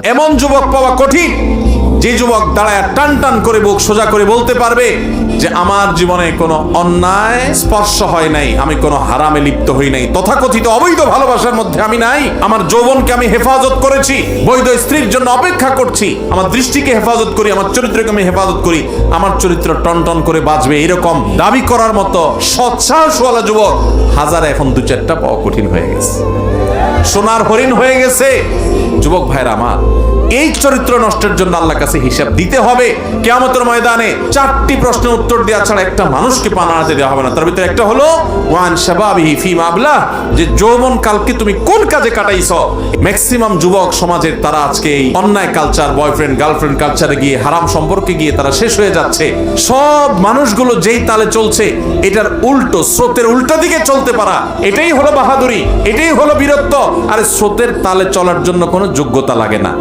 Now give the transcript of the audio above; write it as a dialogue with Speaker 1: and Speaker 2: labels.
Speaker 1: এমন যুবক পাওয়া কঠিন যে যুবক দাঁড়ায় টান টান করে বুক সোজা করে বলতে পারবে যে আমার জীবনে কোনো অন্যায় স্পর্শ হয় নাই, আমি কোনো হারামে লিপ্ত হই নাই, তথাকথিত অবৈধ ভালোবাসার মধ্যে আমি নাই, আমার যৌবনকে আমি হেফাজত করেছি, বৈধ স্ত্রীর জন্য অপেক্ষা করছি, আমার দৃষ্টিকে হেফাজত করি, আমার চরিত্রকে আমি হেফাজত করি, আমার চরিত্র টন টন করে বাঁচবে, এরকম দাবি করার মতো সৎসাহসওয়ালা যুবক হাজার এখন দু চারটা পাওয়া কঠিন হয়ে গেছে, সোনার হরিণ হয়ে গেছে। যুবক ভাইরা আমার, এই চরিত্র নষ্টের জন্য আল্লাহর কাছে হিসাব দিতে হবে। কিয়ামতের ময়দানে 4টি প্রশ্নের উত্তর দেওয়া ছাড়া একটা মানুষকে পানাতে দেওয়া হবে না। তার ভিতরে একটা হলো ওয়ান শাবাবিহি ফিমা আবলা, যে যৌবন কালকে তুমি কোন কাজে কাটাইছো। ম্যাক্সিমাম যুবক সমাজের তারা আজকে এই অন্যায় কালচার, বয়ফ্রেন্ড গার্লফ্রেন্ড কালচারে গিয়ে, হারাম সম্পর্কে গিয়ে তারা শেষ হয়ে যাচ্ছে। সব মানুষগুলো যেই তালে চলছে, এটার উল্টো, স্রোতের উল্টো দিকে চলতে পারা, এটাই হলো বাহাদুরি, এটাই হলো বীরত্ব। আর স্রোতের তালে চলার জন্য কোনো যোগ্যতা লাগে না।